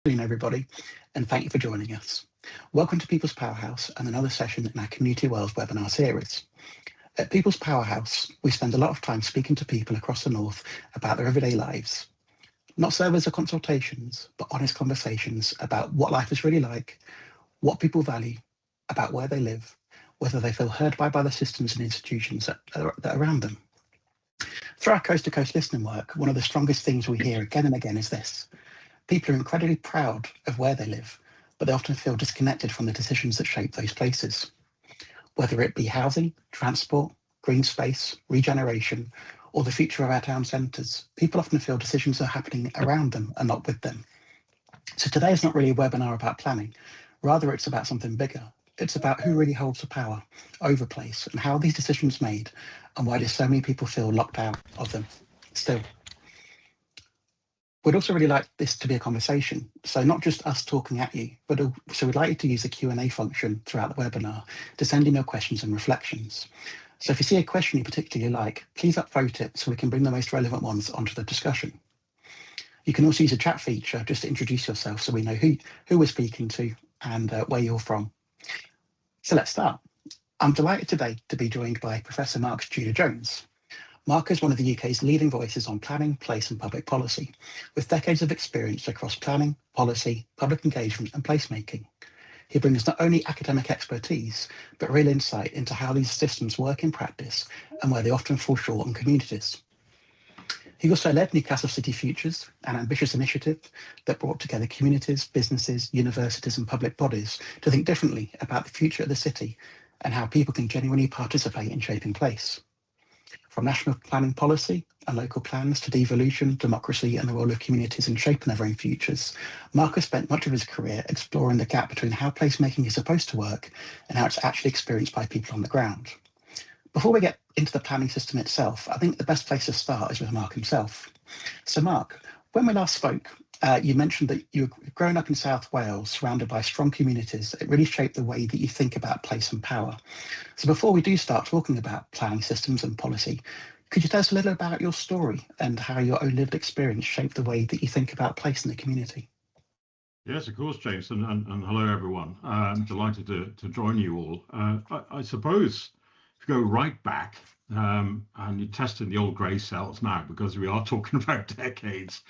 Good afternoon, everybody, and thank you for joining us. Welcome to People's Powerhouse and another session in our Community World webinar series. At People's Powerhouse, we spend a lot of time speaking to people across the North about their everyday lives. Not surveys or consultations, but honest conversations about what life is really like, what people value, about where they live, whether they feel heard by the systems and institutions that are around them. Through our coast-to-coast listening work, one of the strongest things we hear again and again is this. People are incredibly proud of where they live, but they often feel disconnected from the decisions that shape those places. Whether it be housing, transport, green space, regeneration, or the future of our town centres, people often feel decisions are happening around them and not with them. So today is not really a webinar about planning, rather it's about something bigger. It's about who really holds the power over place and how these decisions are made and why do so many people feel locked out of them still. We'd also really like this to be a conversation, so not just us talking at you, but also we'd like you to use the Q&A function throughout the webinar to send in your questions and reflections. So if you see a question you particularly like, please upvote it so we can bring the most relevant ones onto the discussion. You can also use a chat feature just to introduce yourself so we know who we're speaking to and where you're from. So let's start. I'm delighted today to be joined by Professor Mark Tewdwr-Jones. Mark is one of the UK's leading voices on planning, place and public policy, with decades of experience across planning, policy, public engagement and placemaking. He brings not only academic expertise, but real insight into how these systems work in practice and where they often fall short on communities. He also led Newcastle City Futures, an ambitious initiative that brought together communities, businesses, universities and public bodies to think differently about the future of the city and how people can genuinely participate in shaping place. From national planning policy and local plans to devolution, democracy and the role of communities in shaping their own futures, Mark has spent much of his career exploring the gap between how placemaking is supposed to work and how it's actually experienced by people on the ground. Before we get into the planning system itself, I think the best place to start is with Mark himself. So Mark, when we last spoke, you mentioned that you were growing up in South Wales, surrounded by strong communities that really shaped the way that you think about place and power. So before we do start talking about planning systems and policy, could you tell us a little about your story and how your own lived experience shaped the way that you think about place in the community? Yes, of course, James, and hello, everyone. I'm delighted to join you all. I suppose if you go right back, and you're testing the old grey cells now, because we are talking about decades,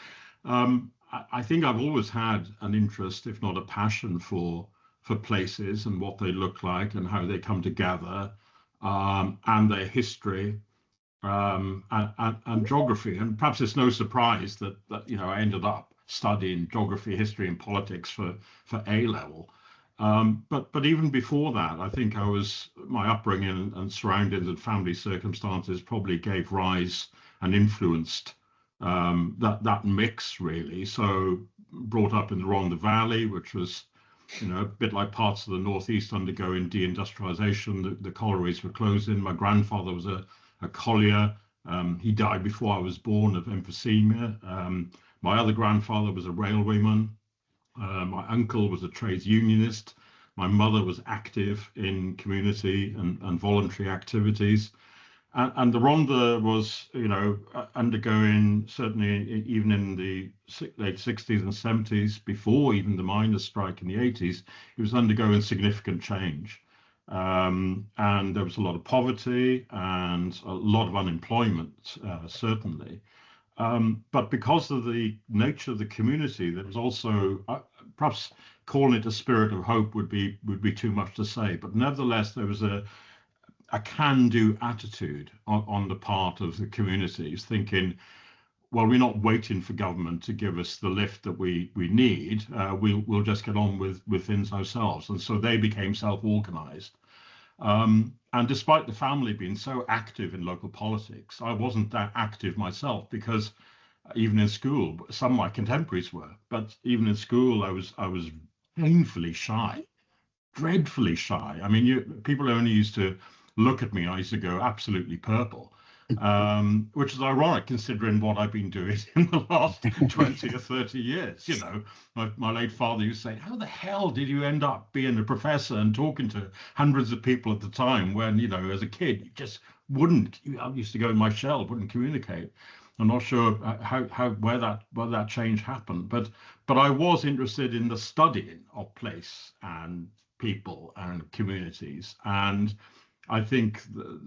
I think I've always had an interest, if not a passion, for places and what they look like and how they come together, and their history, and geography. And perhaps it's no surprise that I ended up studying geography, history, and politics for A level. But even before that, I think my upbringing and surroundings and family circumstances probably gave rise and influenced that mix, really. So brought up in the Rhondda Valley, which was a bit like parts of the northeast undergoing deindustrialization. The collieries were closing. My grandfather was a collier. He died before I was born of emphysema. My other grandfather was a railwayman. My uncle was a trades unionist. My mother was active in community and voluntary activities. And the Rhondda was, undergoing, certainly even in the late 60s and 70s, before even the miners' strike in the 80s, it was undergoing significant change. And there was a lot of poverty and a lot of unemployment, certainly. But because of the nature of the community, there was also, perhaps calling it a spirit of hope would be too much to say, but nevertheless, there was a can-do attitude on the part of the communities, thinking, well, we're not waiting for government to give us the lift that we need. We'll just get on with things ourselves. And so they became self-organized. And despite the family being so active in local politics, I wasn't that active myself, because even in school, some of my contemporaries were, but even in school, I was painfully shy, dreadfully shy. I mean, people only used to look at me, I used to go absolutely purple, which is ironic considering what I've been doing in the last 20 or 30 years. My late father used to say, how the hell did you end up being a professor and talking to hundreds of people at the time when, as a kid, you just wouldn't. I used to go in my shell, wouldn't communicate. I'm not sure where that change happened, but I was interested in the studying of place and people and communities, and I think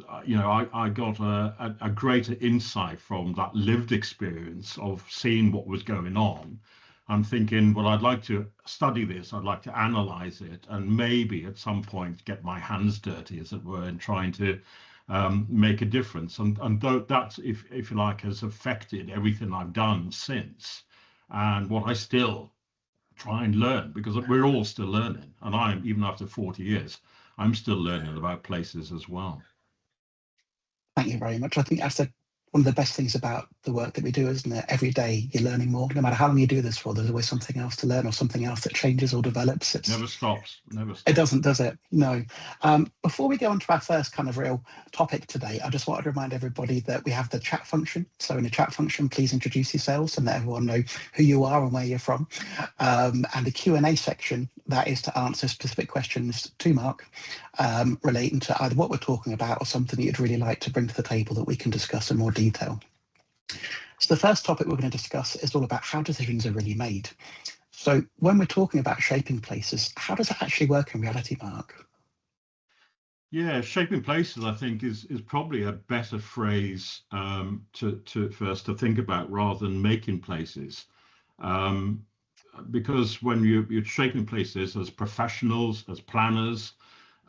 I got a greater insight from that lived experience of seeing what was going on. I'm thinking, well, I'd like to study this, I'd like to analyze it, and maybe at some point get my hands dirty, as it were, in trying to make a difference. And though that, if you like, has affected everything I've done since, and what I still try and learn, because we're all still learning, and I'm, even after 40 years, I'm still learning about places as well. Thank you very much. I think that's one of the best things about the work that we do, isn't it? Every day you're learning more. No matter how long you do this for, there's always something else to learn, or something else that changes or develops. It never stops. It doesn't, does it? No. Before we go on to our first kind of real topic today, I just wanted to remind everybody that we have the chat function. So in the chat function, please introduce yourselves and let everyone know who you are and where you're from. And the Q&A section, that is to answer specific questions to Mark relating to either what we're talking about or something that you'd really like to bring to the table that we can discuss in more detail. So the first topic we're going to discuss is all about how decisions are really made. So when we're talking about shaping places, how does that actually work in reality, Mark? Yeah, shaping places, I think, is probably a better phrase for us to think about, rather than making places. Because when you're shaping places as professionals, as planners,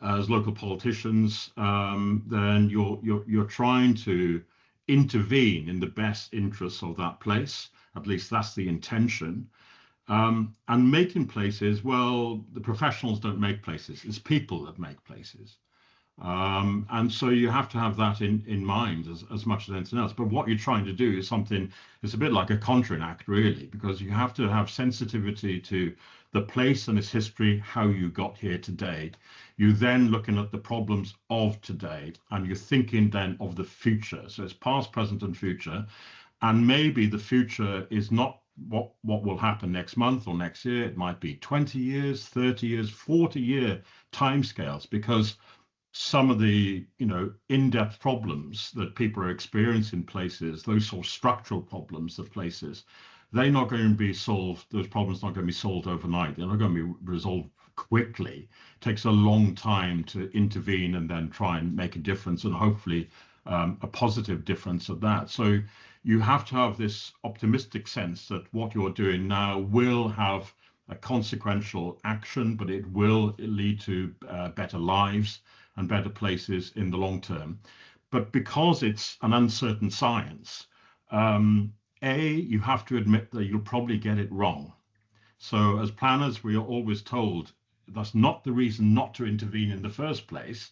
as local politicians, then you're trying to intervene in the best interests of that place. At least that's the intention. And making places, well, the professionals don't make places. It's people that make places. And so you have to have that in mind as much as anything else. But what you're trying to do is something, it's a bit like a conjuring act, really, because you have to have sensitivity to the place and its history, how you got here today. You're then looking at the problems of today, and you're thinking then of the future. So it's past, present, and future. And maybe the future is not what will happen next month or next year. It might be 20 years, 30 years, 40-year timescales, because some of the in-depth problems that people are experiencing places, those sort of structural problems of places, they're not going to be solved. Those problems are not going to be solved overnight. They're not going to be resolved quickly. It takes a long time to intervene and then try and make a difference, and hopefully a positive difference at that. So you have to have this optimistic sense that what you're doing now will have a consequential action, but it will lead to better lives and better places in the long term. But because it's an uncertain science, you have to admit that you'll probably get it wrong. So as planners, we are always told that's not the reason not to intervene in the first place.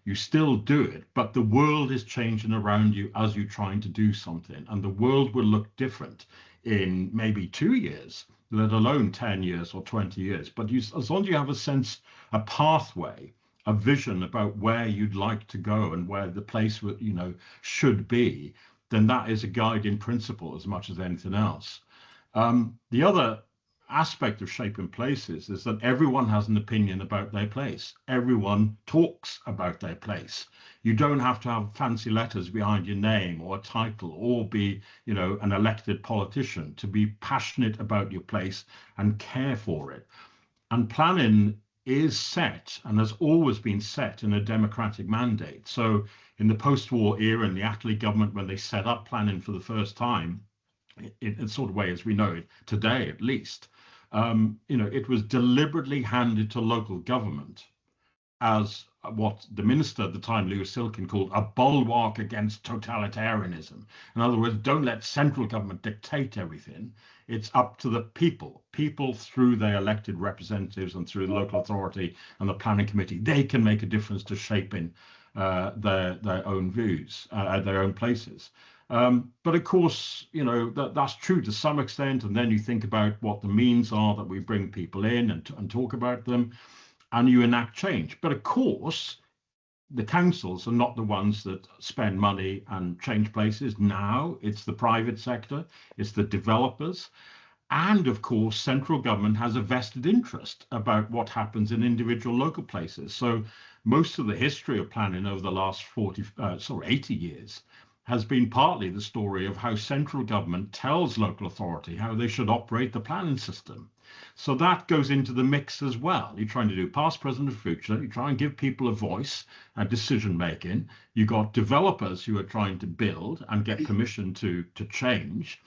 You still do it, but the world is changing around you as you're trying to do something, and the world will look different in maybe 2 years, let alone 10 years or 20 years. But as long as you have a sense, a pathway, a vision about where you'd like to go and where the place should be, then that is a guiding principle as much as anything else. The other aspect of shaping places is that everyone has an opinion about their place. Everyone talks about their place. You don't have to have fancy letters behind your name or a title, or be, an elected politician to be passionate about your place and care for it. And planning is set, and has always been set, in a democratic mandate. So in the post-war era, in the Attlee government, when they set up planning for the first time, in the sort of way as we know it today, at least, it was deliberately handed to local government as what the minister at the time, Lewis Silkin, called a bulwark against totalitarianism. In other words, don't let central government dictate everything. It's up to the people through their elected representatives and through the local authority and the planning committee. They can make a difference to shaping their own views, their own places. But of course, that's true to some extent. And then you think about what the means are that we bring people in and talk about them, and you enact change. But of course, the councils are not the ones that spend money and change places. Now it's the private sector, it's the developers. And of course, central government has a vested interest about what happens in individual local places. So most of the history of planning over the last 80 years has been partly the story of how central government tells local authority how they should operate the planning system. So that goes into the mix as well. You're trying to do past, present, and future. You try and give people a voice and decision making. You've got developers who are trying to build and get permission to change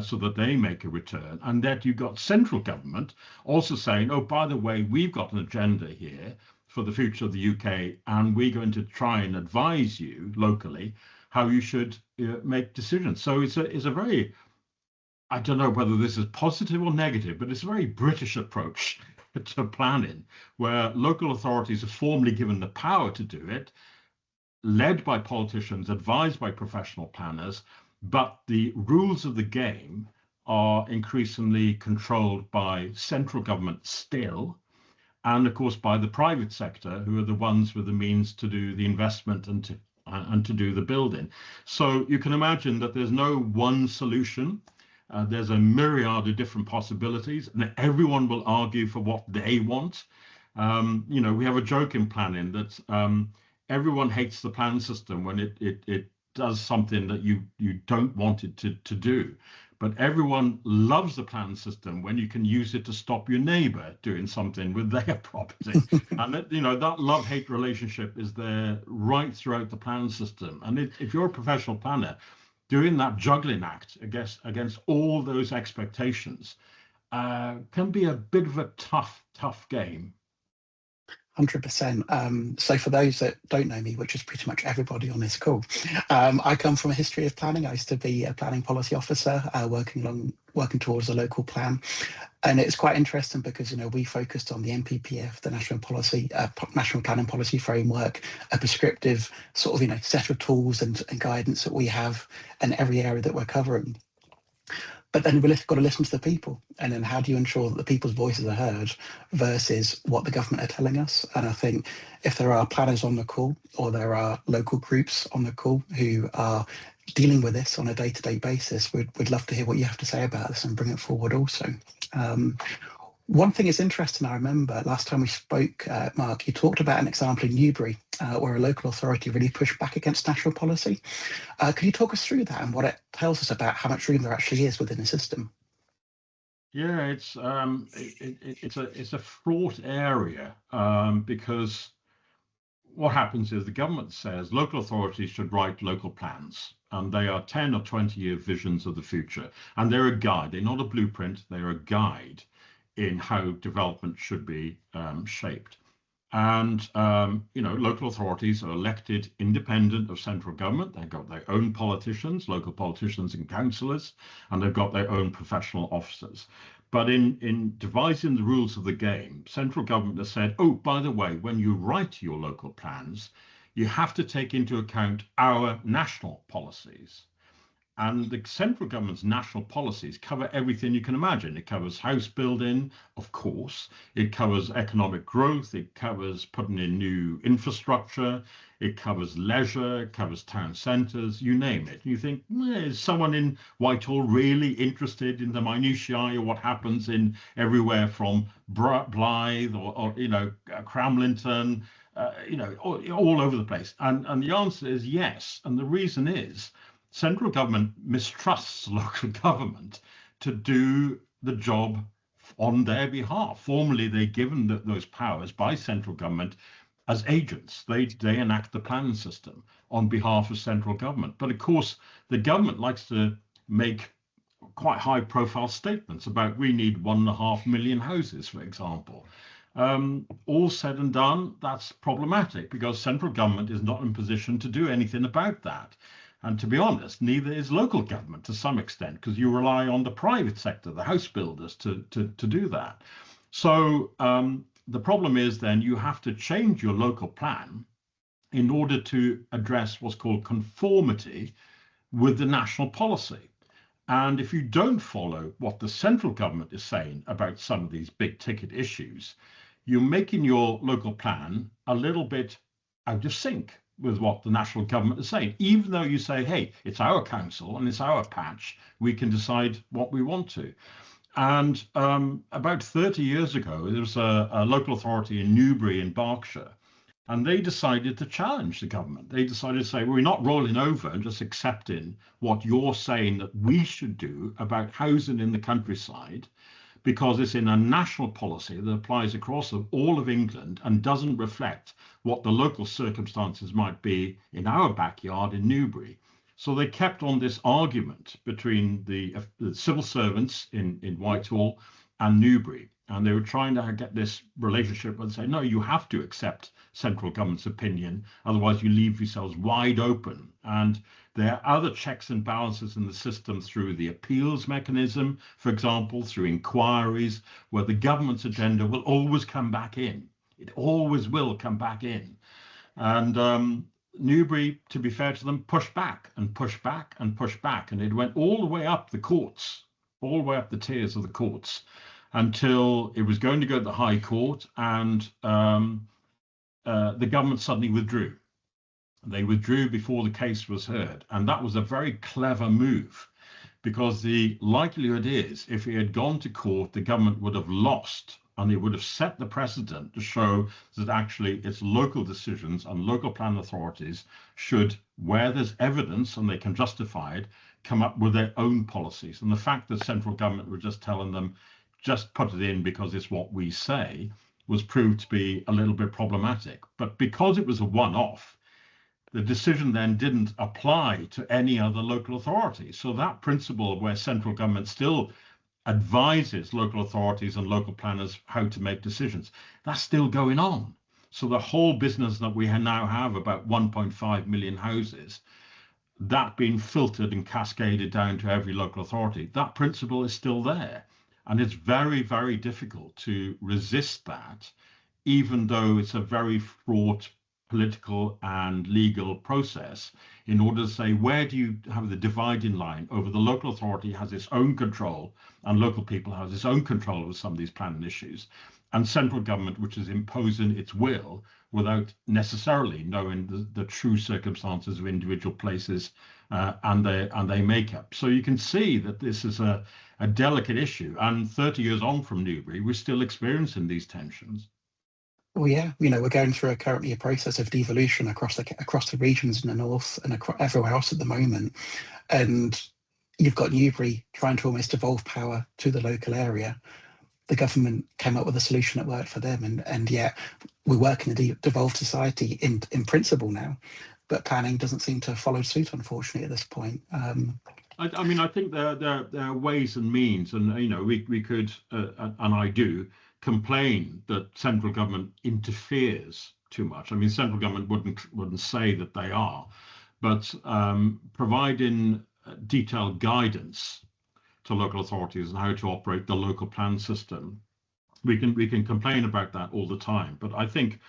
so that they make a return. And then you've got central government also saying, oh, by the way, we've got an agenda here for the future of the UK, and we're going to try and advise you locally how you should make decisions. So it's a very, I don't know whether this is positive or negative, but it's a very British approach to planning, where local authorities are formally given the power to do it, led by politicians, advised by professional planners, but the rules of the game are increasingly controlled by central government still, and of course by the private sector, who are the ones with the means to do the investment and to do the building. So you can imagine that there's no one solution. There's a myriad of different possibilities, and everyone will argue for what they want. We have a joke in planning that everyone hates the plan system when it does something that you don't want it to do. But everyone loves the plan system when you can use it to stop your neighbor doing something with their property. And that love-hate relationship is there right throughout the plan system. And if you're a professional planner, doing that juggling act against all those expectations can be a bit of a tough game. 100%. So for those that don't know me, which is pretty much everybody on this call, I come from a history of planning. I used to be a planning policy officer, working towards a local plan. And it's quite interesting because, we focused on the NPPF, the National Planning Policy Framework, a prescriptive sort of, set of tools and guidance that we have in every area that we're covering. But then we've got to listen to the people. And then how do you ensure that the people's voices are heard versus what the government are telling us? And I think if there are planners on the call, or there are local groups on the call who are dealing with this on a day-to-day basis, we'd love to hear what you have to say about this and bring it forward also. One thing is interesting, I remember last time we spoke, Mark, you talked about an example in Newbury where a local authority really pushed back against national policy. Could you talk us through that and what it tells us about how much room there actually is within the system? Yeah, it's a fraught area because what happens is the government says local authorities should write local plans, and they are 10 or 20-year visions of the future, and they're a guide. They're not a blueprint, they're a guide in how development should be shaped. And, local authorities are elected independent of central government. They've got their own politicians, local politicians and councillors, and they've got their own professional officers. But in devising the rules of the game, central government has said, oh, by the way, when you write your local plans, you have to take into account our national policies. And the central government's national policies cover everything you can imagine. It covers house building, of course. It covers economic growth. It covers putting in new infrastructure. It covers leisure. It covers town centres, you name it. You think, is someone in Whitehall really interested in the minutiae of what happens in everywhere from Blythe or Cramlington, all over the place? And the answer is yes. And the reason is, central government mistrusts local government to do the job on their behalf. Formally, they're given those powers by central government as agents. They enact the planning system on behalf of central government. But of course, the government likes to make quite high-profile statements about we need 1.5 million houses, for example. All said and done, that's problematic because central government is not in position to do anything about that. And to be honest, neither is local government to some extent, because you rely on the private sector, the house builders, to do that. So the problem is then you have to change your local plan in order to address what's called conformity with the national policy. And if you don't follow what the central government is saying about some of these big ticket issues, you're making your local plan a little bit out of sync with what the national government is saying, even though you say, hey, it's our council and it's our patch, we can decide what we want to. And about 30 years ago, there was a local authority in Newbury in Berkshire And they decided to challenge the government. They decided to say, we're not rolling over and just accepting what you're saying that we should do about housing in the countryside, because it's in a national policy that applies across all of England and doesn't reflect what the local circumstances might be in our backyard in Newbury. So they kept on this argument between the civil servants in Whitehall and Newbury. And they were trying to get this relationship and say, no, you have to accept central government's opinion, otherwise you leave yourselves wide open. And there are other checks and balances in the system through the appeals mechanism, for example, through inquiries, where the government's agenda will always come back in. It always will come back in. And Newbury, to be fair to them, pushed back and pushed back and pushed back. And it went all the way up the courts, all the way up the tiers of the courts, until it was going to go to the High Court, and the government suddenly withdrew. They withdrew before the case was heard. And that was a very clever move, because the likelihood is, if it had gone to court, the government would have lost, and they would have set the precedent to show that actually its local decisions and local plan authorities should, where there's evidence and they can justify it, come up with their own policies. And the fact that central government were just telling them, just put it in because it's what we say, was proved to be a little bit problematic. But because it was a one-off, the decision then didn't apply to any other local authority. So that principle where central government still advises local authorities and local planners how to make decisions, that's still going on. So the whole business that we now have about 1.5 million houses, that being filtered and cascaded down to every local authority, that principle is still there. And it's very, very difficult to resist that, even though it's a very fraught political and legal process, in order to say, where do you have the dividing line over the local authority has its own control and local people has its own control over some of these planning issues, and central government, which is imposing its will without necessarily knowing the true circumstances of individual places and their makeup. So you can see that this is a delicate issue, and 30 years on from Newbury, we're still experiencing these tensions. Well, yeah, we're going through currently a process of devolution across the regions in the north and everywhere else at the moment, and you've got Newbury trying to almost devolve power to the local area. The government came up with a solution that worked for them, and yet we work in a devolved society in principle now, but planning doesn't seem to follow suit, unfortunately, at this point. I mean, I think there are ways and means, and we could, and I do, complain that central government interferes too much. I mean, central government wouldn't say that they are, but providing detailed guidance to local authorities on how to operate the local plan system, we can complain about that all the time. But I think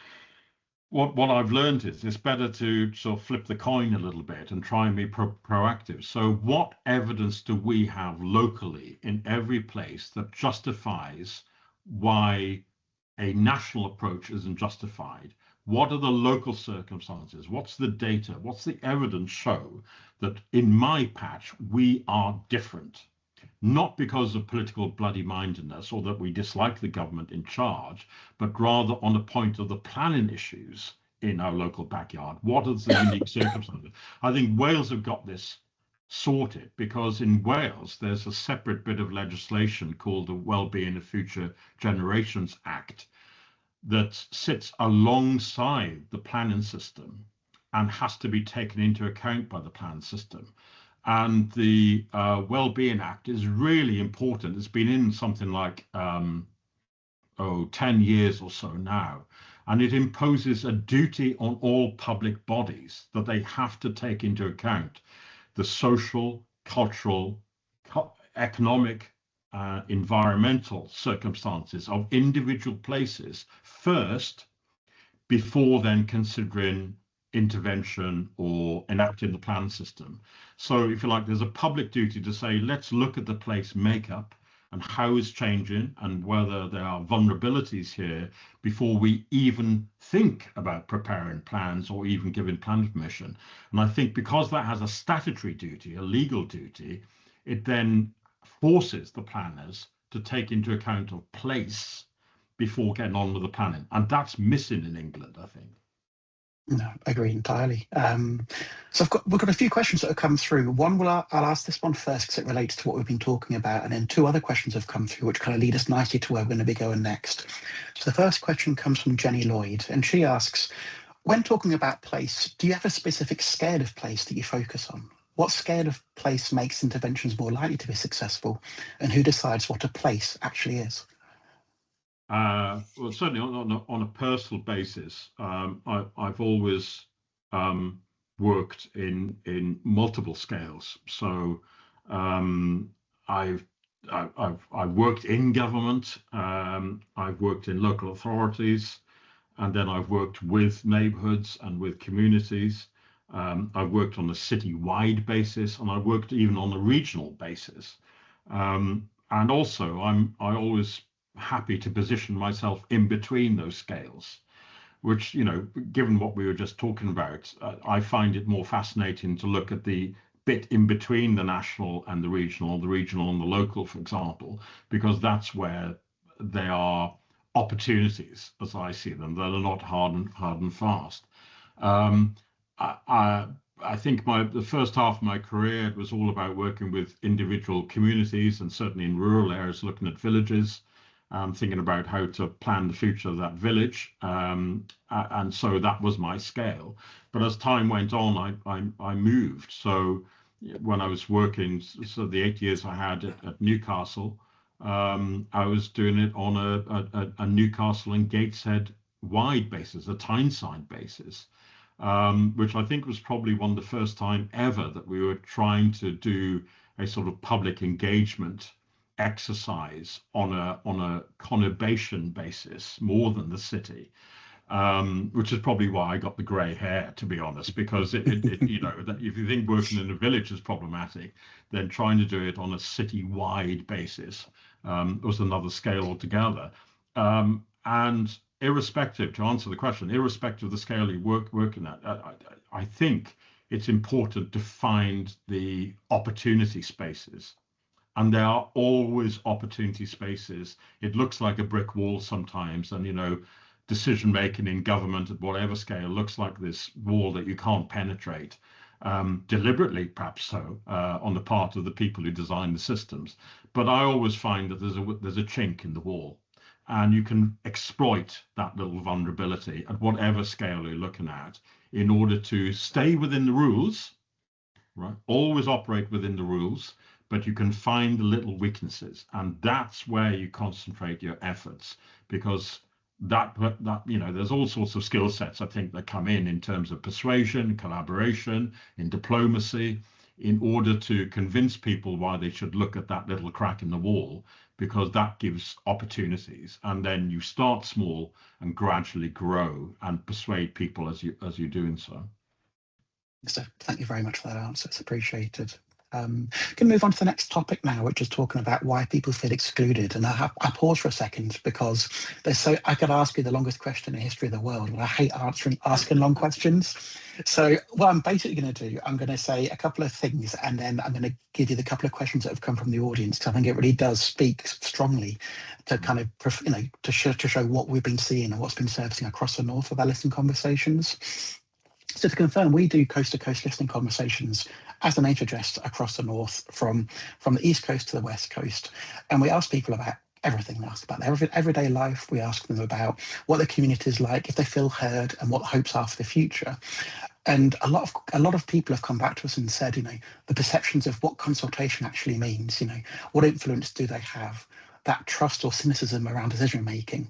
what I've learned is it's better to sort of flip the coin a little bit and try and be proactive. So what evidence do we have locally in every place that justifies why a national approach isn't justified? What are the local circumstances? What's the data? What's the evidence show that in my patch we are different? Not because of political bloody-mindedness or that we dislike the government in charge, but rather on the point of the planning issues in our local backyard. What are the unique circumstances? I think Wales have got this sorted, because in Wales there's a separate bit of legislation called the Wellbeing of Future Generations Act that sits alongside the planning system and has to be taken into account by the plan system. And the Wellbeing Act is really important. It's been in something like 10 years or so now, and it imposes a duty on all public bodies that they have to take into account the social, cultural, economic, environmental circumstances of individual places first, before then considering intervention or enacting the plan system. So if you like, there's a public duty to say, let's look at the place makeup and how it's changing and whether there are vulnerabilities here before we even think about preparing plans or even giving planning permission. And I think because that has a statutory duty, a legal duty, it then forces the planners to take into account of place before getting on with the planning. And that's missing in England, I think. No, I agree entirely. So we've got a few questions that have come through. One, I'll ask this one first because it relates to what we've been talking about, and then two other questions have come through which kind of lead us nicely to where we're going to be going next. So the first question comes from Jenny Lloyd, and she asks, when talking about place, do you have a specific scale of place that you focus on? What scale of place makes interventions more likely to be successful, and who decides what a place actually is? Well, certainly on a personal basis, I've always worked in multiple scales. So I've worked in government, I've worked in local authorities, and then I've worked with neighbourhoods and with communities. I've worked on a city-wide basis, and I've worked even on a regional basis. And also, I always happy to position myself in between those scales, which, you know, given what we were just talking about, I find it more fascinating to look at the bit in between the national and the regional and the local, for example, because that's where there are opportunities, as I see them, that are not hard and fast. I think the first half of my career, it was all about working with individual communities, and certainly in rural areas, looking at villages, thinking about how to plan the future of that village. And so that was my scale. But as time went on, I moved. So when I was working, so the 8 years I had at Newcastle, I was doing it on a Newcastle and Gateshead wide basis, a Tyneside basis, which I think was probably one of the first time ever that we were trying to do a sort of public engagement exercise on a conurbation basis more than the city, which is probably why I got the grey hair, to be honest, because it you know, that if you think working in a village is problematic, then trying to do it on a city-wide basis was another scale altogether. And irrespective, to answer the question, irrespective of the scale you working at, I think it's important to find the opportunity spaces. And there are always opportunity spaces. It looks like a brick wall sometimes, and, you know, decision making in government at whatever scale looks like this wall that you can't penetrate, deliberately perhaps so, on the part of the people who design the systems. But I always find that there's a chink in the wall, and you can exploit that little vulnerability at whatever scale you're looking at in order to stay within the rules, right? Always operate within the rules, but you can find the little weaknesses, and that's where you concentrate your efforts, because that you know, there's all sorts of skill sets, I think, that come in terms of persuasion, collaboration, in diplomacy, in order to convince people why they should look at that little crack in the wall, because that gives opportunities. And then you start small and gradually grow and persuade people as you're doing so. So thank you very much for that answer. It's appreciated. Going to move on to the next topic now, which is talking about why people feel excluded. And I pause for a second because I could ask you the longest question in the history of the world, and I hate asking long questions. So what I'm basically going to do, I'm going to say a couple of things, and then I'm going to give you the couple of questions that have come from the audience, because I think it really does speak strongly to kind of, you know, to show what we've been seeing and what's been surfacing across the north of our listening conversations. So to confirm, we do coast-to-coast listening conversations as the nature address across the north, from the east coast to the west coast, and we ask people about everything. We ask about their everyday life. We ask them about what their community is like, if they feel heard, and what the hopes are for the future. And a lot of people have come back to us and said, you know, the perceptions of what consultation actually means. You know, what influence do they have? That trust or cynicism around decision making.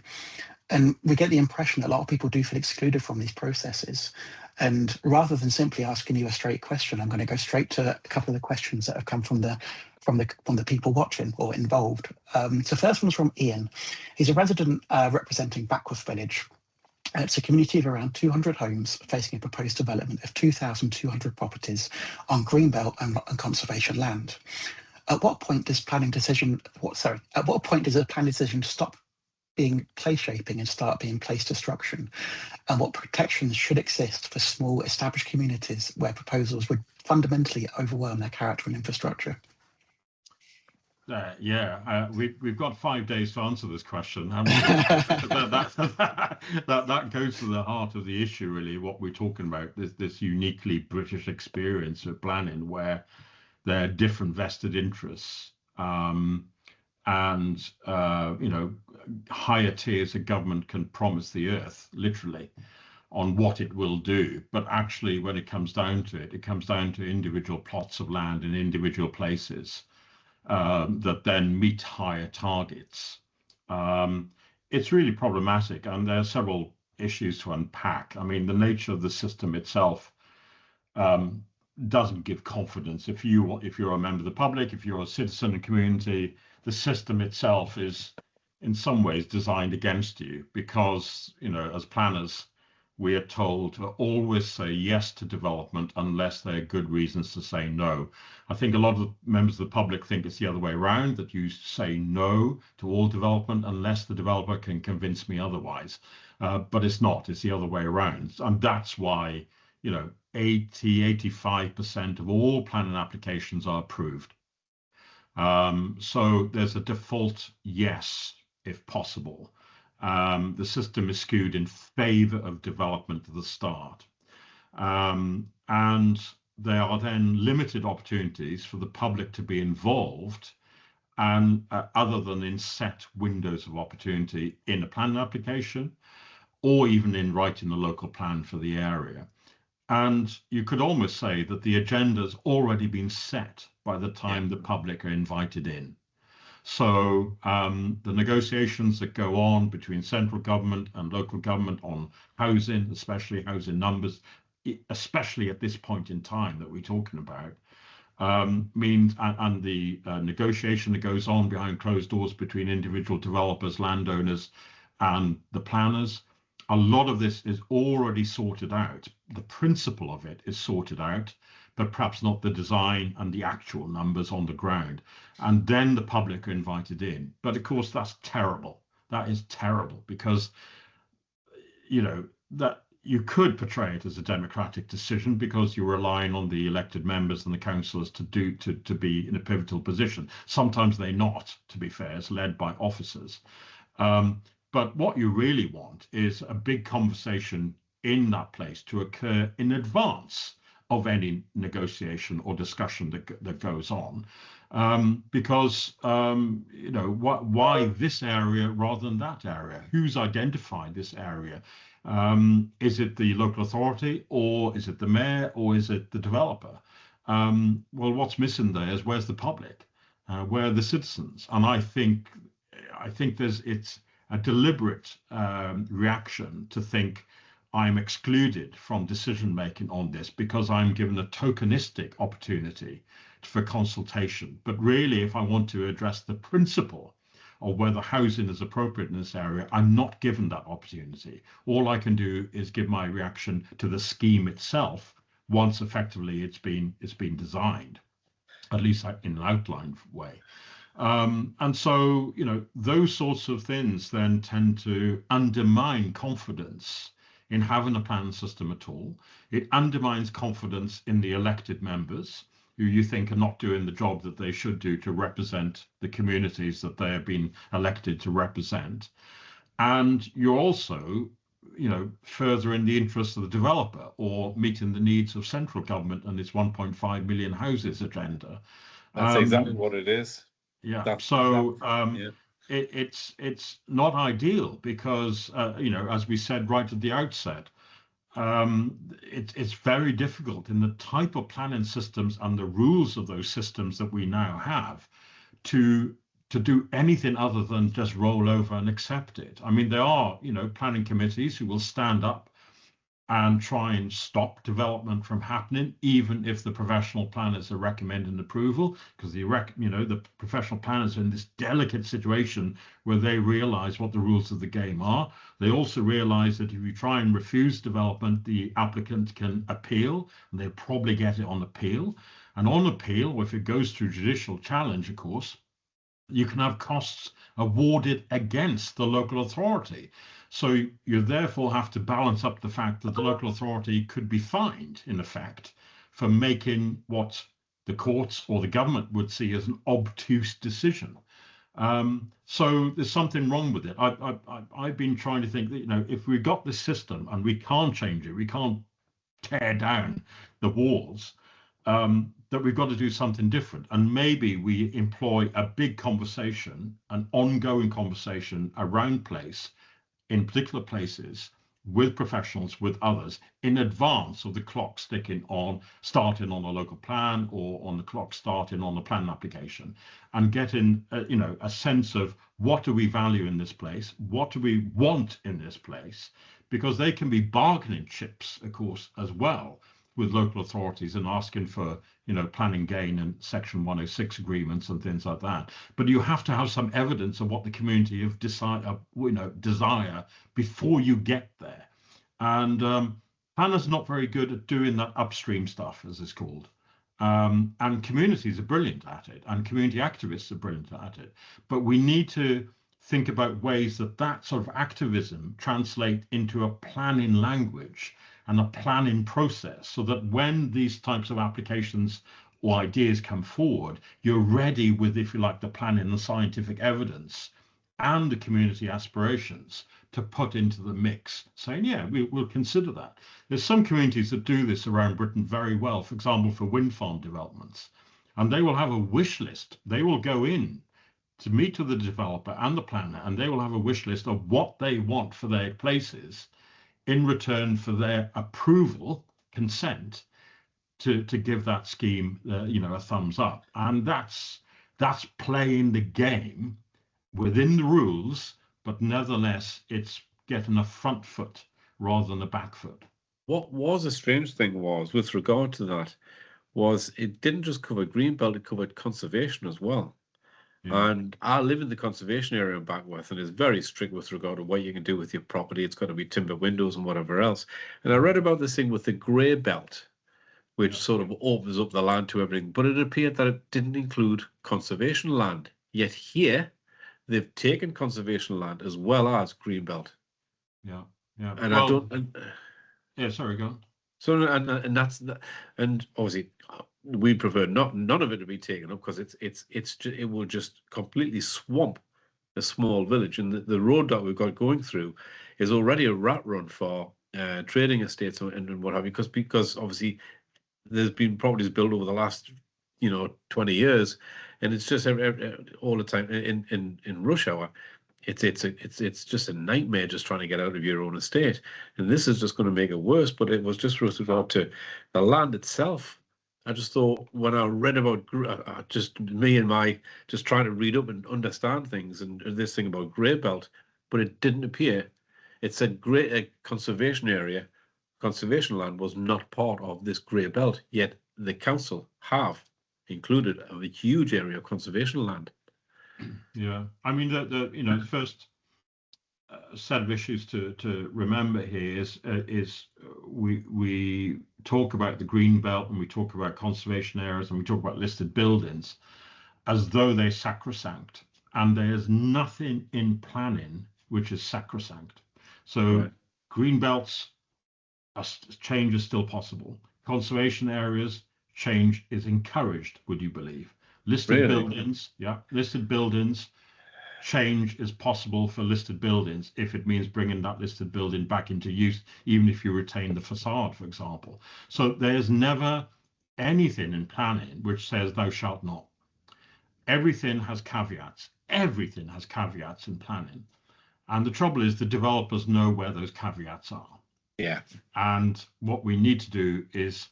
And we get the impression that a lot of people do feel excluded from these processes. And rather than simply asking you a straight question, I'm going to go straight to a couple of the questions that have come from the people watching or involved. So first one's from Ian. He's a resident representing Backworth Village. It's a community of around 200 homes facing a proposed development of 2,200 properties on greenbelt and conservation land. At what point does a planning decision stop being place shaping and start being place destruction? And what protections should exist for small established communities where proposals would fundamentally overwhelm their character and infrastructure? We've got 5 days to answer this question, haven't we? that goes to the heart of the issue, really. What we're talking about, this uniquely British experience of planning, where there are different vested interests, and higher tiers of government can promise the earth, literally, on what it will do, but actually, when it comes down to it, it comes down to individual plots of land in individual places. That then meet higher targets. It's really problematic, and there are several issues to unpack. I mean, the nature of the system itself doesn't give confidence. If you're a member of the public, if you're a citizen and community, the system itself is in some ways designed against you, because, as planners, we are told to always say yes to development unless there are good reasons to say no. I think a lot of members of the public think it's the other way around, that you say no to all development unless the developer can convince me otherwise. But it's not, it's the other way around. And that's why, 85% of all planning applications are approved. So there's a default yes, if possible. The system is skewed in favor of development at the start. And there are then limited opportunities for the public to be involved, and other than in set windows of opportunity in a planning application, or even in writing a local plan for the area. And you could almost say that the agenda's already been set by the time the public are invited in. So the negotiations that go on between central government and local government on housing, especially housing numbers, especially at this point in time that we're talking about, means, and the negotiation that goes on behind closed doors between individual developers, landowners, and the planners, a lot of this is already sorted out. The principle of it is sorted out, but perhaps not the design and the actual numbers on the ground. And then the public are invited in. But of course, that's terrible. That is terrible, because, that you could portray it as a democratic decision because you're relying on the elected members and the councillors to be in a pivotal position. Sometimes they're not, to be fair, it's led by officers. But what you really want is a big conversation in that place to occur in advance of any negotiation or discussion that goes on, because why this area rather than that area? Who's identified this area? Is it the local authority, or is it the mayor, or is it the developer? Well, what's missing there is, where's the public? Where are the citizens? And I think it's a deliberate reaction to think I'm excluded from decision making on this because I'm given a tokenistic opportunity for consultation. But really, if I want to address the principle of whether housing is appropriate in this area, I'm not given that opportunity. All I can do is give my reaction to the scheme itself once effectively it's been designed, at least in an outlined way. And so, those sorts of things then tend to undermine confidence in having a plan system at all. It undermines confidence in the elected members, who you think are not doing the job that they should do to represent the communities that they have been elected to represent. And you're also, furthering the interests of the developer, or meeting the needs of central government and its 1.5 million houses agenda. That's exactly what it is. Yeah. It's not ideal because, as we said right at the outset, it's very difficult in the type of planning systems and the rules of those systems that we now have to do anything other than just roll over and accept it. I mean, there are, planning committees who will stand up and try and stop development from happening, even if the professional planners are recommending approval, because the professional planners are in this delicate situation where they realize what the rules of the game are. They also realize that if you try and refuse development, the applicant can appeal, and they'll probably get it on appeal. And on appeal, if it goes through judicial challenge, of course, you can have costs awarded against the local authority. So you therefore have to balance up the fact that the local authority could be fined, in effect, for making what the courts or the government would see as an obtuse decision. So there's something wrong with it. I've been trying to think that, you know, if we got this system and we can't change it, we can't tear down the walls, that we've got to do something different. And maybe we employ a big conversation, an ongoing conversation around place, in particular places, with professionals, with others, in advance of the clock starting on a local plan, or on the clock starting on the plan application, and getting you know, a sense of what do we value in this place, what do we want in this place, because they can be bargaining chips, of course, as well, with local authorities, and asking for, you know, planning gain and Section 106 agreements and things like that. But you have to have some evidence of what the community have desire before you get there. And planners are not very good at doing that upstream stuff, as it's called. And communities are brilliant at it, and community activists are brilliant at it. But we need to think about ways that that sort of activism translate into a planning language and a planning process, so that when these types of applications or ideas come forward, you're ready with, if you like, the planning and scientific evidence and the community aspirations to put into the mix, saying, yeah, we'll consider that. There's some communities that do this around Britain very well, for example, for wind farm developments, and they will have a wish list. They will go in to meet with the developer and the planner, and they will have a wish list of what they want for their places, in return for their approval, consent, to give that scheme, you know, a thumbs up. And that's playing the game within the rules, but nevertheless, it's getting a front foot rather than a back foot. What was a strange thing was, with regard to that, was it didn't just cover greenbelt, it covered conservation as well. Yeah. And I live in the conservation area in Backworth, and it's very strict with regard to what you can do with your property. It's got to be timber windows and whatever else. And I read about this thing with the grey belt, which sort of opens up the land to everything. But it appeared that it didn't include conservation land. Yet here, they've taken conservation land as well as green belt. Yeah, yeah. And well, I don't. Yeah, sorry, go on. So and that's, and obviously we prefer none of it to be taken up, because it will just completely swamp a small village. And the road that we've got going through is already a rat run for trading estates and what have you, because obviously there's been properties built over the last 20 years, and it's just all the time in rush hour. It's just a nightmare just trying to get out of your own estate, and this is just going to make it worse. But it was just with regard to the land itself. I just thought, when I read about just trying to read up and understand things, and this thing about grey belt, but it didn't appear. It said conservation area, conservation land was not part of this grey belt. Yet the council have included a huge area of conservation land. Yeah, I mean, the first set of issues to remember here is we talk about the green belt, and we talk about conservation areas, and we talk about listed buildings as though they're sacrosanct, and there's nothing in planning which is sacrosanct. So right. Green belts, change is still possible. Conservation areas, change is encouraged, would you believe? Listed buildings, yeah, listed buildings, change is possible for listed buildings if it means bringing that listed building back into use, even if you retain the facade, for example. So there's never anything in planning which says thou shalt not. Everything has caveats. Everything has caveats in planning. And the trouble is the developers know where those caveats are. Yeah. And what we need to do is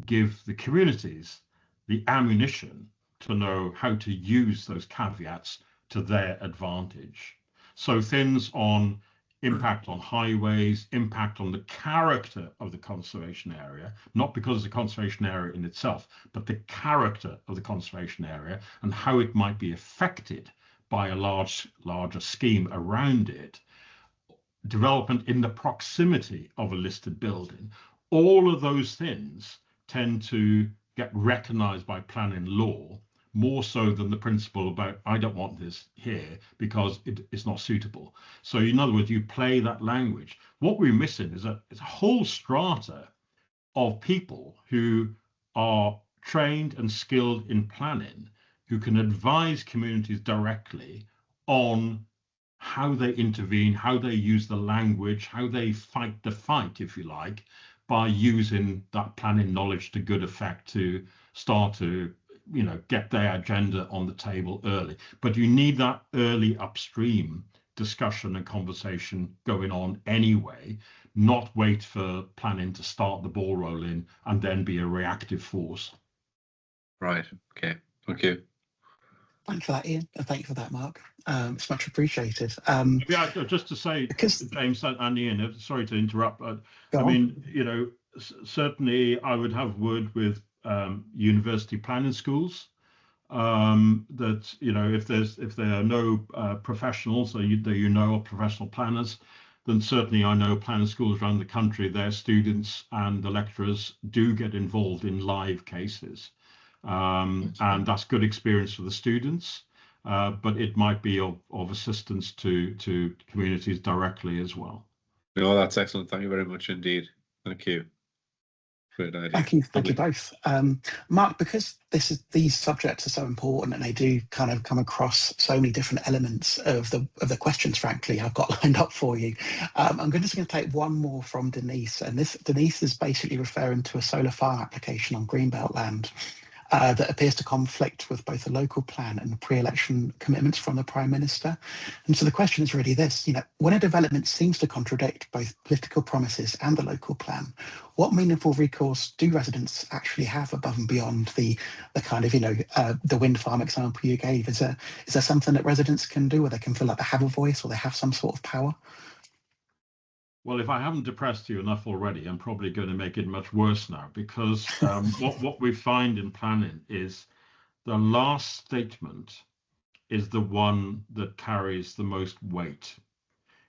give the communities the ammunition to know how to use those caveats to their advantage. So things on impact on highways, impact on the character of the conservation area, not because of the conservation area in itself, but the character of the conservation area and how it might be affected by a larger scheme around it. Development in the proximity of a listed building. All of those things tend to get recognized by planning law, more so than the principle about, I don't want this here because it's not suitable. So in other words, you play that language. What we're missing is a whole strata of people who are trained and skilled in planning who can advise communities directly on how they intervene, how they use the language, how they fight the fight, if you like, by using that planning knowledge to good effect to start to, get their agenda on the table early. But you need that early upstream discussion and conversation going on anyway, not wait for planning to start the ball rolling and then be a reactive force. Right. Okay. Thank you. Thank you for that, Ian, and thank you for that, Mark. It's much appreciated. Yeah, just to say, because, James and Ian, sorry to interrupt, but certainly I would have word with university planning schools that, if there are no professionals or professional planners, then certainly I know planning schools around the country, their students and the lecturers do get involved in live cases. And that's good experience for the students, but it might be of assistance to communities directly as well. No, that's excellent. Thank you very much indeed. Thank you. Great idea. Thank you both. Mark, because these subjects are so important and they do kind of come across so many different elements of the questions, frankly, I've got lined up for you. I'm just going to take one more from Denise, and Denise is basically referring to a solar farm application on Greenbelt land that appears to conflict with both the local plan and the pre-election commitments from the Prime Minister. And so the question is really this, when a development seems to contradict both political promises and the local plan, what meaningful recourse do residents actually have above and beyond the kind of, the wind farm example you gave? Is there something that residents can do where they can feel like they have a voice or they have some sort of power? Well, if I haven't depressed you enough already, I'm probably going to make it much worse now, because what we find in planning is the last statement is the one that carries the most weight.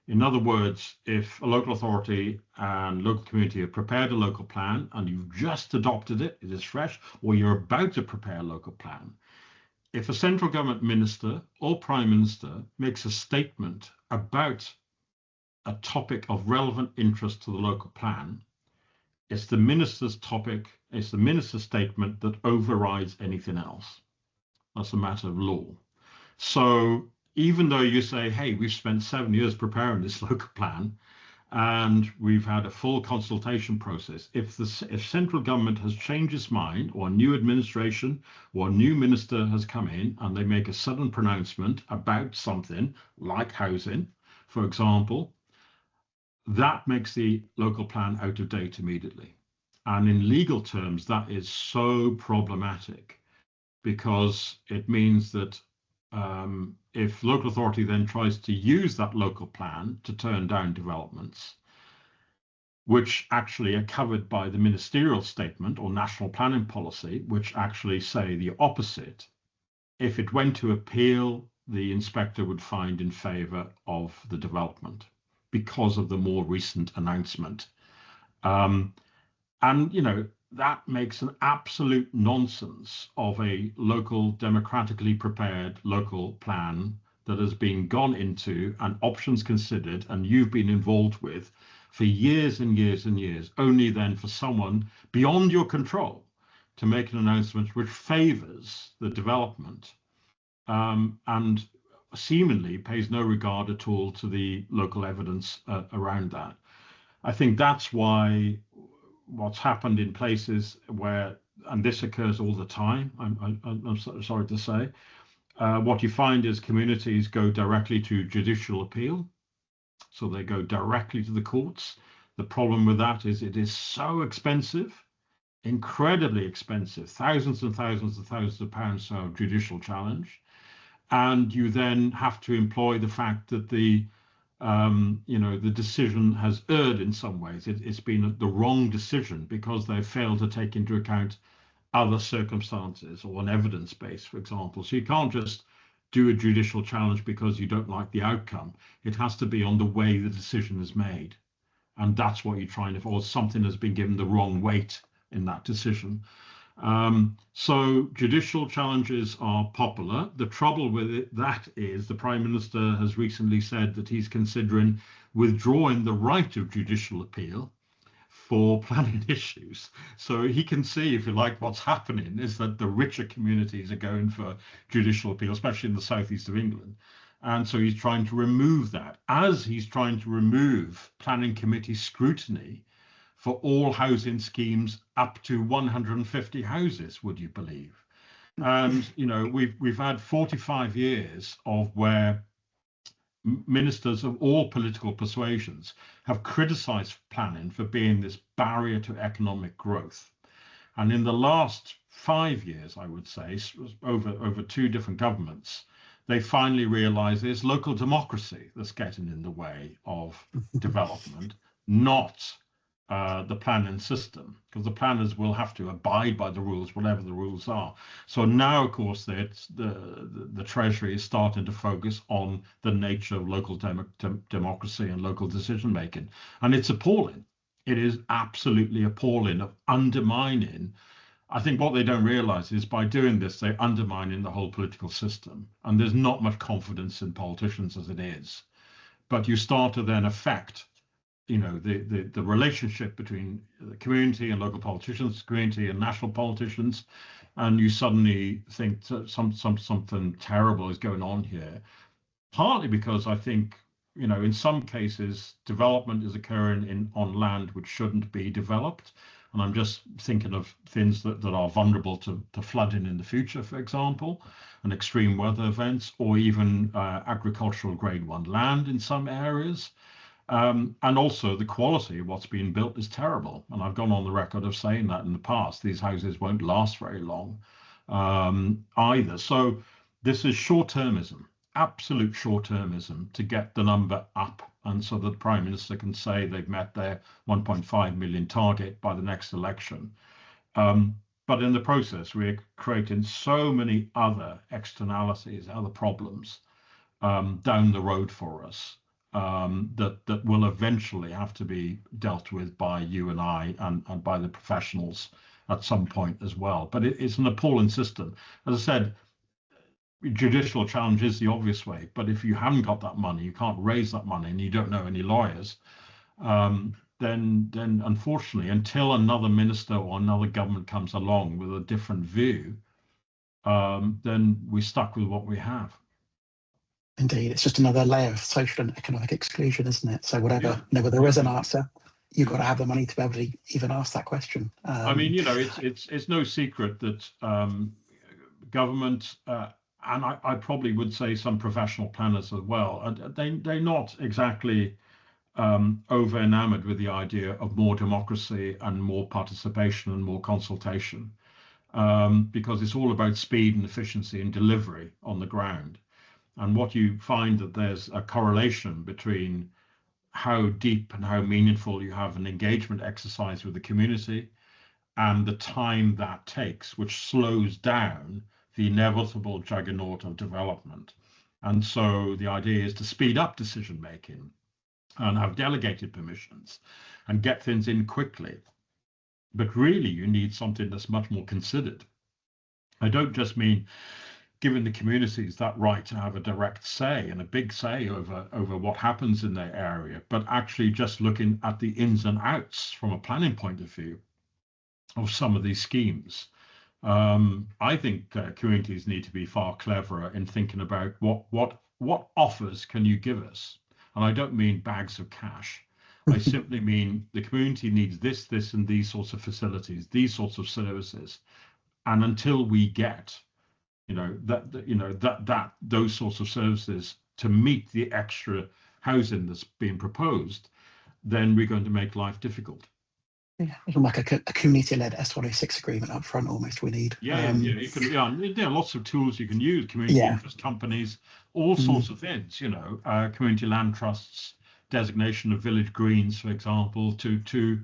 In other words, if a local authority and local community have prepared a local plan and you've just adopted it, it is fresh, or you're about to prepare a local plan, if a central government minister or prime minister makes a statement about a topic of relevant interest to the local plan, it's the minister's topic, it's the minister's statement that overrides anything else. That's a matter of law. So even though you say, hey, we've spent 7 years preparing this local plan and we've had a full consultation process, if central government has changed its mind, or a new administration or a new minister has come in and they make a sudden pronouncement about something like housing, for example, that makes the local plan out of date immediately. And in legal terms, that is so problematic, because it means that if local authority then tries to use that local plan to turn down developments, which actually are covered by the ministerial statement or national planning policy, which actually say the opposite, if it went to appeal, the inspector would find in favour of the development, because of the more recent announcement. That makes an absolute nonsense of a local, democratically prepared local plan that has been gone into and options considered and you've been involved with for years and years and years, only then for someone beyond your control to make an announcement which favours the development and seemingly pays no regard at all to the local evidence around that. I think that's why what's happened in places where, and this occurs all the time, I'm sorry to say, what you find is communities go directly to judicial appeal. So they go directly to the courts. The problem with that is it is so expensive, incredibly expensive, thousands and thousands and thousands of pounds to have a judicial challenge. And you then have to employ the fact that the decision has erred in some ways. It's been the wrong decision because they've failed to take into account other circumstances or an evidence base, for example. So you can't just do a judicial challenge because you don't like the outcome. It has to be on the way the decision is made. And that's what you're trying to, or something has been given the wrong weight in that decision. So judicial challenges are popular. The trouble with that is the Prime Minister has recently said that he's considering withdrawing the right of judicial appeal for planning issues. So he can see, if you like, what's happening is that the richer communities are going for judicial appeal, especially in the southeast of England. And so he's trying to remove that, as he's trying to remove planning committee scrutiny for all housing schemes up to 150 houses, would you believe? And, you know, we've had 45 years of where ministers of all political persuasions have criticized planning for being this barrier to economic growth. And in the last 5 years, I would say, over two different governments, they finally realized there's local democracy that's getting in the way of development, not the planning system, because the planners will have to abide by the rules, whatever the rules are. So now, of course, the Treasury is starting to focus on the nature of local democracy and local decision making, and it's appalling. It is absolutely appalling of undermining. I think what they don't realize is by doing this, they're undermining the whole political system, and there's not much confidence in politicians as it is. But you start to then affect, you know, the relationship between the community and local politicians, community and national politicians, and you suddenly think that something terrible is going on here. Partly because I think, you know, in some cases, development is occurring on land which shouldn't be developed. And I'm just thinking of things that are vulnerable to flooding in the future, for example, and extreme weather events, or even agricultural grade 1 land in some areas. And also the quality of what's being built is terrible. And I've gone on the record of saying that in the past. These houses won't last very long either. So this is short-termism, absolute short-termism, to get the number up, and so that the Prime Minister can say they've met their 1.5 million target by the next election. But in the process, we're creating so many other externalities, other problems down the road for us that will eventually have to be dealt with by you and I and by the professionals at some point as well. But it's an appalling system. As I said, judicial challenge is the obvious way, but if you haven't got that money, you can't raise that money, and you don't know any lawyers, then unfortunately, until another minister or another government comes along with a different view, then we're stuck with what we have. Indeed, it's just another layer of social and economic exclusion, isn't it? So whatever, there is an answer, you've got to have the money to be able to even ask that question. I mean, you know, it's no secret that government and I probably would say some professional planners as well, they're not exactly over enamored with the idea of more democracy and more participation and more consultation, because it's all about speed and efficiency and delivery on the ground. And what you find that there's a correlation between how deep and how meaningful you have an engagement exercise with the community and the time that takes, which slows down the inevitable juggernaut of development. And so the idea is to speed up decision making and have delegated permissions and get things in quickly. But really, you need something that's much more considered. I don't just mean giving the communities that right to have a direct say and a big say over what happens in their area, but actually just looking at the ins and outs from a planning point of view of some of these schemes. I think communities need to be far cleverer in thinking about what offers can you give us? And I don't mean bags of cash. I simply mean the community needs this, and these sorts of facilities, these sorts of services. And until we get, those sorts of services to meet the extra housing that's being proposed, then we're going to make life difficult. Yeah, like a community-led S106 agreement up front, almost. We need. You can. There are lots of tools you can use. Community interest companies, all sorts of things. Community land trusts, designation of village greens, for example, to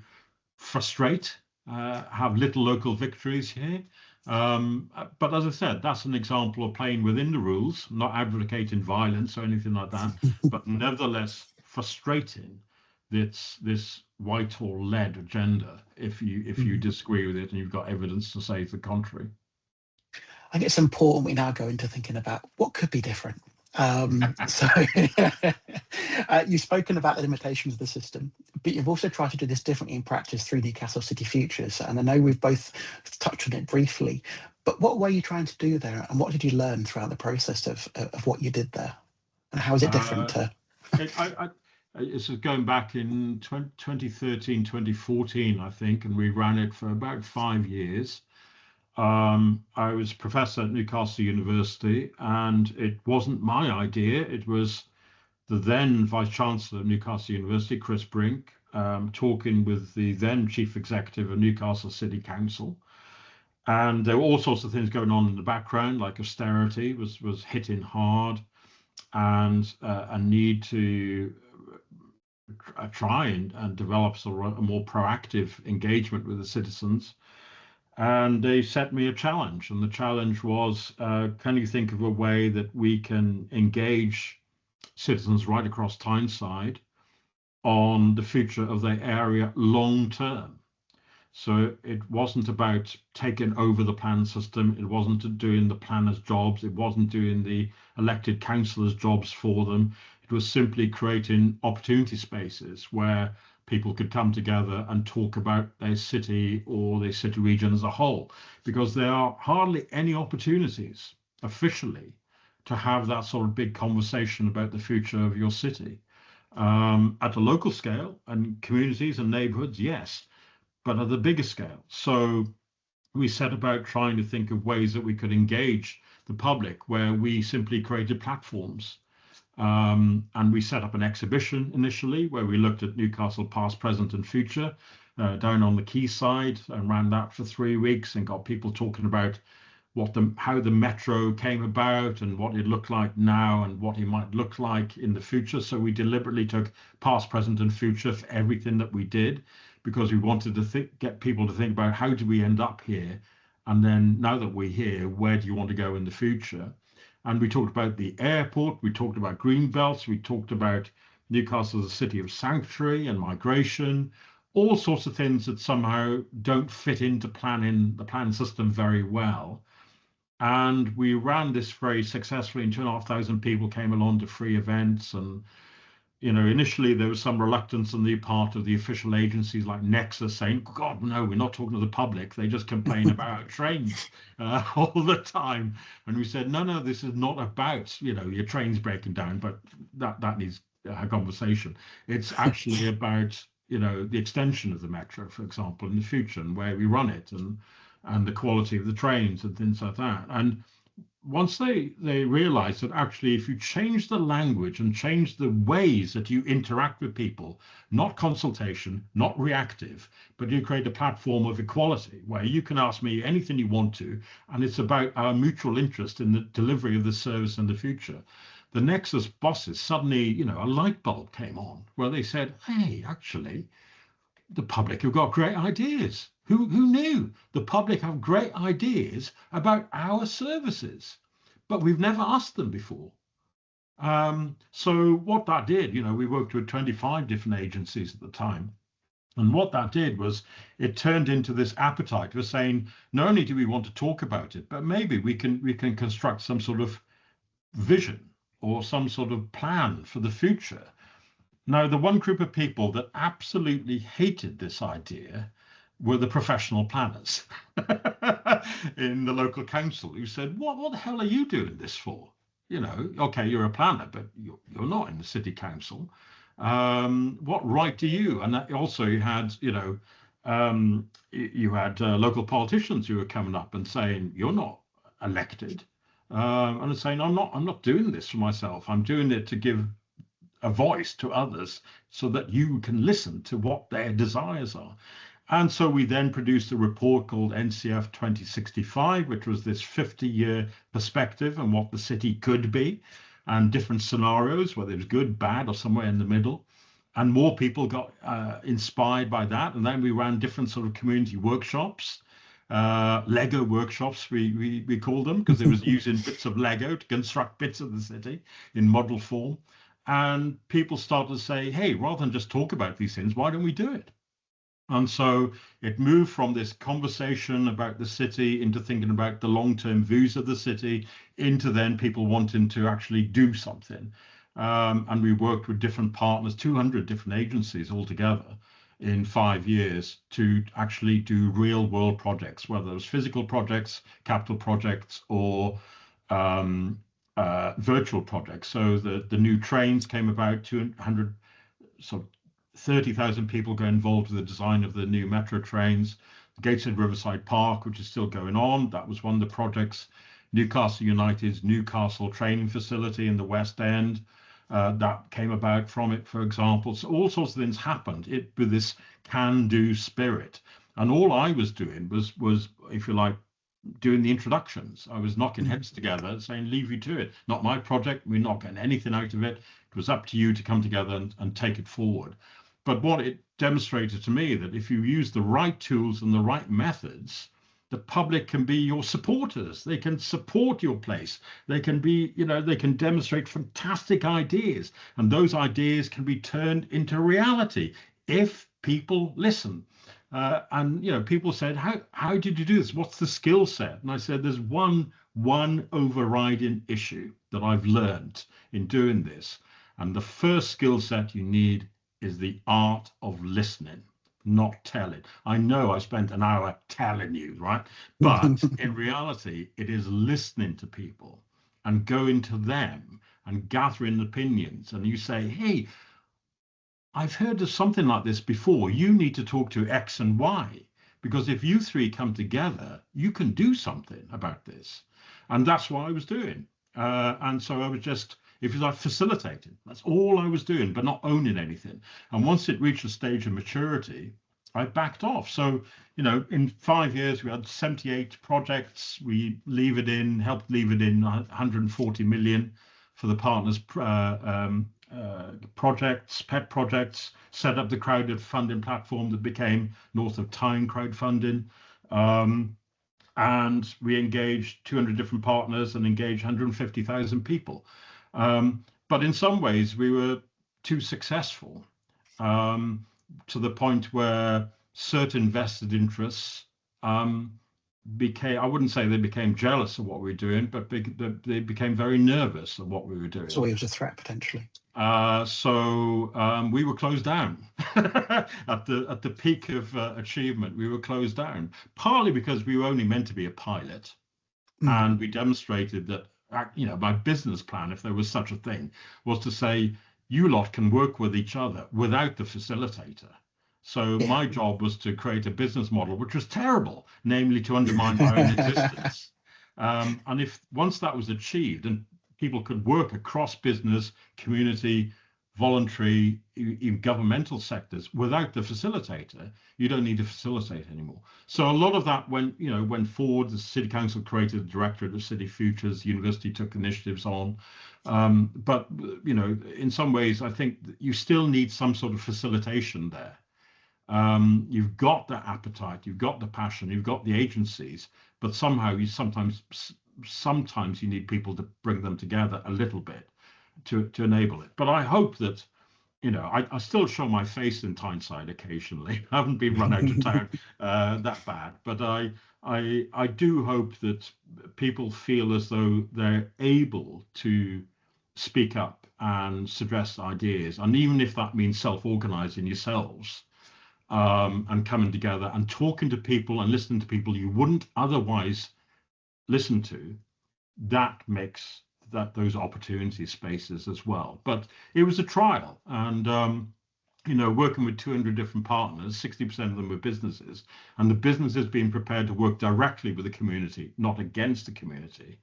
frustrate, have little local victories here. But as I said, that's an example of playing within the rules, not advocating violence or anything like that, but nevertheless frustrating this Whitehall-led agenda if you disagree with it and you've got evidence to say the contrary. I think it's important we now go into thinking about what could be different. So you've spoken about the limitations of the system, but you've also tried to do this differently in practice through Newcastle City Futures. And I know we've both touched on it briefly, but what were you trying to do there? And what did you learn throughout the process of what you did there? And how is it different to... This is going back in 2013, 2014, I think, and we ran it for about 5 years. I was professor at Newcastle University, and it wasn't my idea. It was the then Vice Chancellor of Newcastle University, Chris Brink, talking with the then Chief Executive of Newcastle City Council. And there were all sorts of things going on in the background, like austerity was hitting hard, and a need to try and develop sort of a more proactive engagement with the citizens. And they set me a challenge, and the challenge was, can you think of a way that we can engage citizens right across Tyneside on the future of their area long term? So it wasn't about taking over the plan system, it wasn't doing the planners' jobs, it wasn't doing the elected councillors' jobs for them. It was simply creating opportunity spaces where people could come together and talk about their city or their city region as a whole, because there are hardly any opportunities officially to have that sort of big conversation about the future of your city. At a local scale and communities and neighborhoods, yes, but at the bigger scale. So we set about trying to think of ways that we could engage the public, where we simply created platforms. And we set up an exhibition initially where we looked at Newcastle past, present and future down on the quayside, and ran that for 3 weeks and got people talking about how the metro came about and what it looked like now and what it might look like in the future. So we deliberately took past, present and future for everything that we did, because we wanted to get people to think about how do we end up here, and then now that we're here, where do you want to go in the future? And we talked about the airport, we talked about green belts, we talked about Newcastle as a city of sanctuary and migration, all sorts of things that somehow don't fit into the plan system very well. And we ran this very successfully, and 2,500 people came along to free events. And initially there was some reluctance on the part of the official agencies like Nexus saying, God, no, we're not talking to the public. They just complain about trains all the time. And we said, no, this is not about, your trains breaking down, but that needs a conversation. It's actually about, the extension of the metro, for example, in the future, and where we run it, and the quality of the trains and things like that. And once they realize that actually if you change the language and change the ways that you interact with people, not consultation, not reactive, but you create a platform of equality where you can ask me anything you want to, and it's about our mutual interest in the delivery of the service in the future. The Nexus bosses suddenly, a light bulb came on where they said, hey, actually, the public have got great ideas. Who knew? The public have great ideas about our services, but we've never asked them before. So what that did, we worked with 25 different agencies at the time. And what that did was it turned into this appetite for saying, not only do we want to talk about it, but maybe we can construct some sort of vision or some sort of plan for the future. Now, the one group of people that absolutely hated this idea were the professional planners in the local council, who said, what the hell are you doing this for? Okay, you're a planner, but you're not in the city council. What right do you? And that also you had, local politicians who were coming up and saying, you're not elected. And saying, I'm not doing this for myself. I'm doing it to give a voice to others so that you can listen to what their desires are. And so we then produced a report called NCF 2065, which was this 50-year perspective on what the city could be, and different scenarios, whether it was good, bad, or somewhere in the middle. And more people got inspired by that. And then we ran different sort of community workshops, Lego workshops, we called them, because it was using bits of Lego to construct bits of the city in model form. And people started to say, hey, rather than just talk about these things, why don't we do it? And so it moved from this conversation about the city into thinking about the long-term views of the city, into then people wanting to actually do something. And we worked with different partners, 200 different agencies altogether in 5 years to actually do real world projects, whether it was physical projects, capital projects, or virtual projects. So the new trains came about, 200, so 30,000 people got involved with the design of the new metro trains. Gateshead Riverside Park, which is still going on, that was one of the projects. Newcastle United's Newcastle training facility in the West End, that came about from it, for example. So all sorts of things happened with this can-do spirit. And all I was doing was, if you like, doing the introductions. I was knocking heads together, saying, leave you to it. Not my project. We're not getting anything out of it. It was up to you to come together and take it forward. But what it demonstrated to me, that if you use the right tools and the right methods, the public can be your supporters. They can support your place. They can be, they can demonstrate fantastic ideas. And those ideas can be turned into reality if people listen. And people said, how did you do this? What's the skill set? And I said, there's one overriding issue that I've learned in doing this. And the first skill set you need is the art of listening, not telling. I know I spent an hour telling you, right? But in reality, it is listening to people and going to them and gathering opinions. And you say, hey, I've heard of something like this before. You need to talk to X and Y, because if you three come together, you can do something about this. And that's what I was doing. And so I was just, if you like, facilitating. That's all I was doing, but not owning anything. And once it reached a stage of maturity, I backed off. So, in 5 years, we had 78 projects. We helped lever in 140 million for the partners' projects, pet projects, set up the crowdfunding platform that became North of Tyne crowdfunding. And we engaged 200 different partners and engaged 150,000 people. But in some ways, we were too successful to the point where certain vested interests became, I wouldn't say they became jealous of what we were doing, but they became very nervous of what we were doing. So it was a threat, potentially. So we were closed down at the peak of achievement. We were closed down, partly because we were only meant to be a pilot, and we demonstrated that my business plan, if there was such a thing, was to say you lot can work with each other without the facilitator. So my job was to create a business model which was terrible, namely to undermine my own existence. And if once that was achieved and people could work across business, community, voluntary, even governmental sectors without the facilitator, you don't need to facilitate anymore. So a lot of that went forward. The City Council created the Directorate of City Futures. The university took initiatives on. But in some ways, I think you still need some sort of facilitation there. You've got the appetite, you've got the passion, you've got the agencies, but somehow sometimes you need people to bring them together a little bit to enable it. But I hope that, I still show my face in Tyneside occasionally. I haven't been run out of town that bad, but I do hope that people feel as though they're able to speak up and suggest ideas. And even if that means self-organizing yourselves, and coming together and talking to people and listening to people you wouldn't otherwise listen to, that makes those opportunity spaces as well. But it was a trial, and working with 200 different partners, 60% of them were businesses, and the businesses being prepared to work directly with the community, not against the community.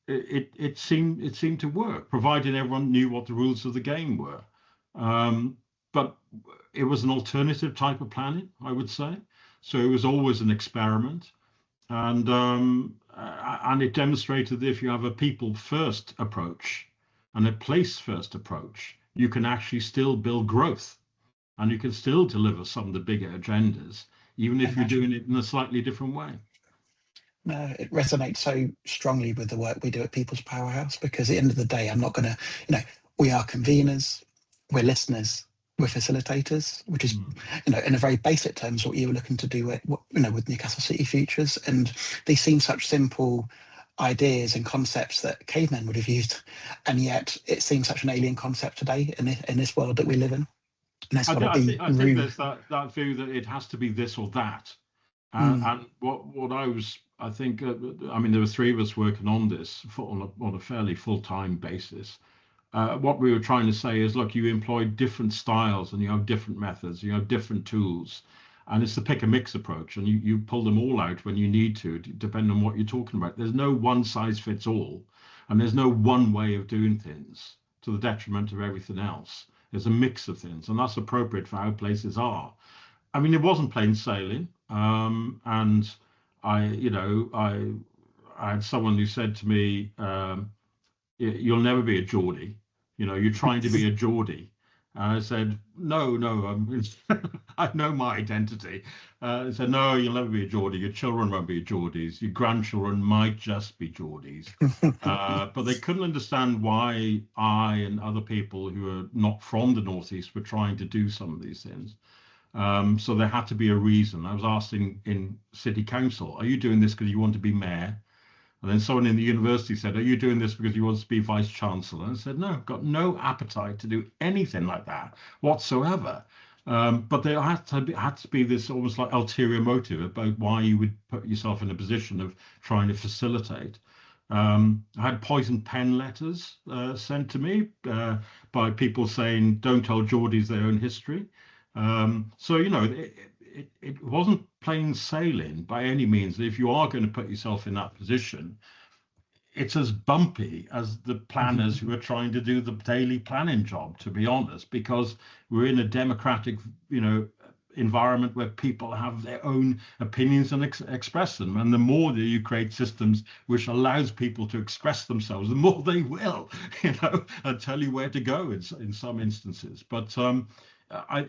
It seemed to work, provided everyone knew what the rules of the game were. But it was an alternative type of planning, I would say. So it was always an experiment. And it demonstrated that if you have a people first approach and a place first approach, you can actually still build growth, and you can still deliver some of the bigger agendas, even if you're doing it in a slightly different way. No, it resonates so strongly with the work we do at People's Powerhouse, because at the end of the day, I'm not going to, we are conveners, we're listeners, with facilitators, which is, in a very basic terms, what you were looking to do with Newcastle City Futures. And these seem such simple ideas and concepts that cavemen would have used, and yet it seems such an alien concept today in this world that we live in. And there's got to be I think there's that view that it has to be this or that. And what I think, I mean, there were three of us working on this on a fairly full-time basis. What we were trying to say is, look, you employ different styles and you have different methods, you have different tools, and it's the pick and mix approach, and you pull them all out when you need to, depending on what you're talking about. There's no one size fits all, and there's no one way of doing things to the detriment of everything else. There's a mix of things, and that's appropriate for how places are. I mean, it wasn't plain sailing, and I had someone who said to me, "You'll never be a Geordie. You're trying to be a Geordie." And I said, "No, I know my identity." I said, "No, you'll never be a Geordie. Your children won't be Geordies. Your grandchildren might just be Geordies." But they couldn't understand why I and other people who are not from the Northeast were trying to do some of these things. So there had to be a reason. I was asked in City Council, "Are you doing this because you want to be mayor?" And then someone in the university said, "Are you doing this because you want to be vice chancellor?" And I said, "No, I've got no appetite to do anything like that whatsoever." But there had to be this almost like ulterior motive about why you would put yourself in a position of trying to facilitate. I had poisoned pen letters sent to me by people saying, "Don't tell Geordies their own history." So, it wasn't plain sailing by any means. If you are going to put yourself in that position, it's as bumpy as the planners who are trying to do the daily planning job, to be honest, because we're in a democratic, environment where people have their own opinions and express them. And the more that you create systems which allows people to express themselves, the more they will, and tell you where to go in some instances. But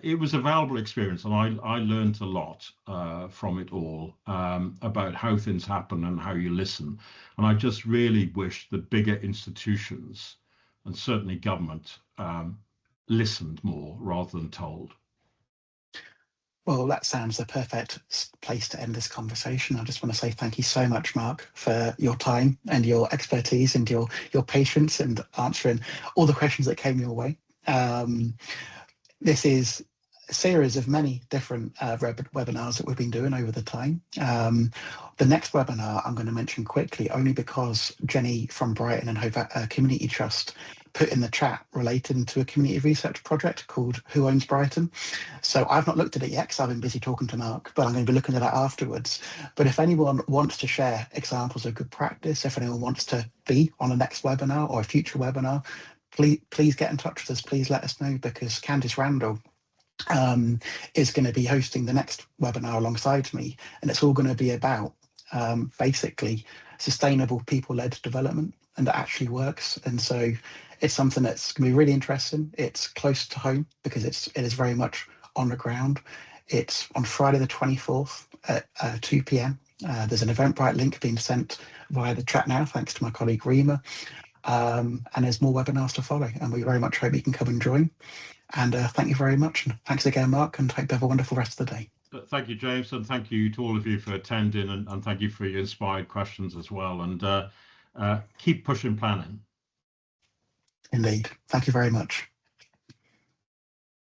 it was a valuable experience, and I learned a lot from it all about how things happen and how you listen. And I just really wish that bigger institutions, and certainly government, listened more rather than told. Well, that sounds the perfect place to end this conversation. I just want to say thank you so much, Mark, for your time and your expertise and your patience and answering all the questions that came your way. This is a series of many different webinars that we've been doing over the time. The next webinar I'm going to mention quickly, only because Jenny from Brighton and her Community Trust put in the chat relating to a community research project called Who Owns Brighton? So I've not looked at it yet because I've been busy talking to Mark, but I'm going to be looking at that afterwards. But if anyone wants to share examples of good practice, if anyone wants to be on a next webinar or a future webinar, please get in touch with us. Please let us know, because Candice Randall is going to be hosting the next webinar alongside me, and it's all going to be about basically sustainable people-led development, and that actually works. And so it's something that's going to be really interesting. It's close to home because it is very much on the ground. It's on Friday the 24th at 2 p.m. There's an Eventbrite link being sent via the chat now, thanks to my colleague Rima. And there's more webinars to follow, and we very much hope you can come and join. And thank you very much, and thanks again, Mark, and hope you have a wonderful rest of the day. Thank you, James, and thank you to all of you for attending, and thank you for your inspired questions as well. And keep pushing planning. Indeed. Thank you very much.